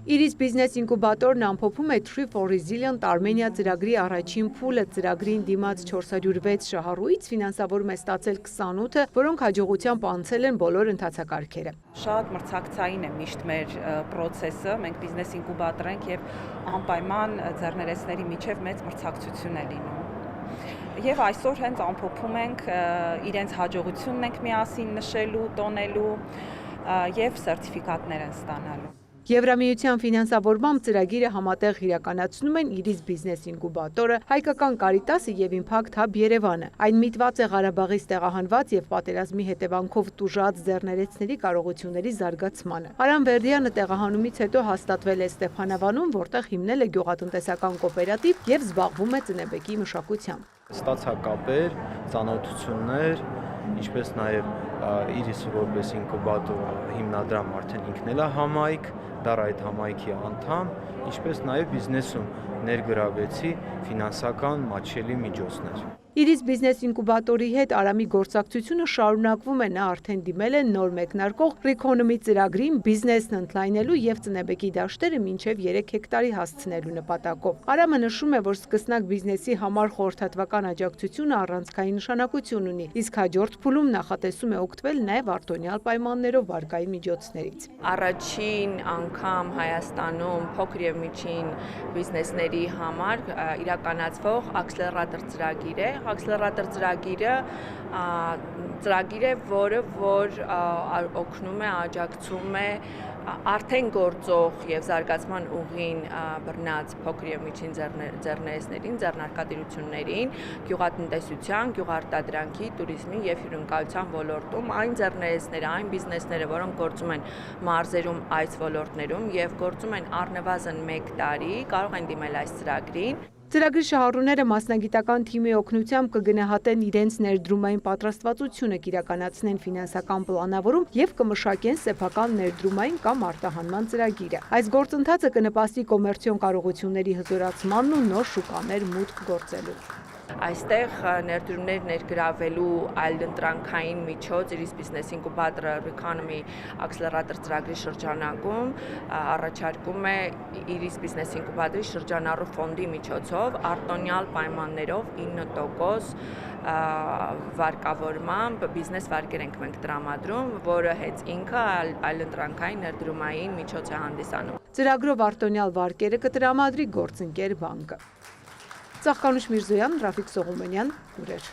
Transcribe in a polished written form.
Iris Business ինկուբատորն ամփոփում է Tree for Resilient Armenia ծրագրի առաջին փուլը, ծրագրին դիմաց 406 շահառուից ֆինանսավորում է ստացել 28-ը, որոնք հաջողությամբ անցել են բոլոր ընթացակարգերը։ Շատ մրցակցային է միշտ մեր process-ը, մենք բիզնես ինկուբատոր ենք եւ անպայման ձեռներեցների միջև մեծ մրցակցություն է լինում։ Եվ այսօր հենց ամփոփում ենք իրենց հաջողությունն ենք միասին նշելու, տոնելու եւ սերտիֆիկատներ են ստանալու։ Եվրամիության ֆինանսավորմամբ ծրագիրը համատեղ իրականացնում են Iris Business ինկուբատորը, Հայկական Կարիտասը եւ Impact Hub Երևանը։ Այն միտված է Ղարաբաղից տեղահանված եւ պատերազմի հետևանքով տուժած ձեռներեցների կարողությունների զարգացմանը։ Արամ Վերդյանը տեղահանումից հետո հաստատվել է Ստեփանավանում, որտեղ հիմնել է գյուղատնտեսական կոոպերատիվ եւ զբաղվում է ծնեբեկի մշակությամբ։ Ստացա կապեր, ծանոթություններ, ինչպես նաեւ Iris որպես ինկուբատոր հիմնադրամ արդեն ինքն էլ է համայնք, դառ այդ համայնքի անդամ, ինչպես նաեւ բիզնեսում ներգրավեցի ֆինանսական մատչելի միջոցներ։ Iris Business ինկուբատորի հետ Արամի գործակցությունը շարունակվում է, նա արդեն դիմել է նոր մեկնարկող Reconomy ծրագրին բիզնեսն ընդլայնելու եւ ծնեբեկի դաշտերը մինչեւ 3 հեկտարի հասցնելու նպատակով։ Արամը նշում է, որ սկսնակ բիզնեսի համար խորհրդատվական աջակցությունը առանցքային նշանակություն ունի, իսկ հաջորդ փուլում նախատեսում է օգտվել նաեւ արտոնյալ պայմաններով վարկային միջոցներից։ Առաջին անգամ Հայաստանում փոքր եւ միջին բիզնեսների համար իրականացվող Accelerator ծրագիր է։ Accelerator ծրագիր է, որը օգնում է, աջակցում է արդեն գործող եւ զարգացման ուղին բռնած փոքր եւ միջին ձեռներեցներին, ձեռնարկատիրություններին, գյուղատնտեսության, գյուղարտադրանքի, туриզմի եւ հյուրընկալության ոլորտում այն ձեռներեցները, այն բիզնեսները, որոնք գործում են մարզերում այս ոլորտներում եւ գործում են առնվազն 1 տարի, կարող են դիմել այս ծրագրին։ Ծրագրի շահառուները մասնագիտական թիմի օգնությամբ կգնահատեն իրենց ներդրումային պատրաստվածությունը, կիրականացնեն ֆինանսական պլանավորում եւ կմշակեն սեփական ներդրումային կամ արտահանման ծրագիրը։ Այս գործընթացը կնպաստի կոմերցիոն կարողությունների հզորացմանն ու նոր շուկաներ մուտք գործելու։ Այստեղ ներդրումներ ներգրավելու այլընտրանքային միջոց Iris Business ինկուբատորը Reconomy Accelerator ծրագրի շրջանակում առաջարկում է Iris Business ինկուբատորի շրջանառու ֆոնդի միջոցով արտոնյալ պայմաններով 9% վարկավորմամբ բիզնես վարկեր ենք մենք տրամադրում, որը հենց ինքը այլընտրանքային ներդրումային միջոց է հանդիսանում։ Ծրագրով արտոնյալ վարկերը կտրամադրի գործընկեր բանկը։ Ծաղկանուշ Միրզոյան, Ռաֆիկ Սողոմոնյան, լուրեր։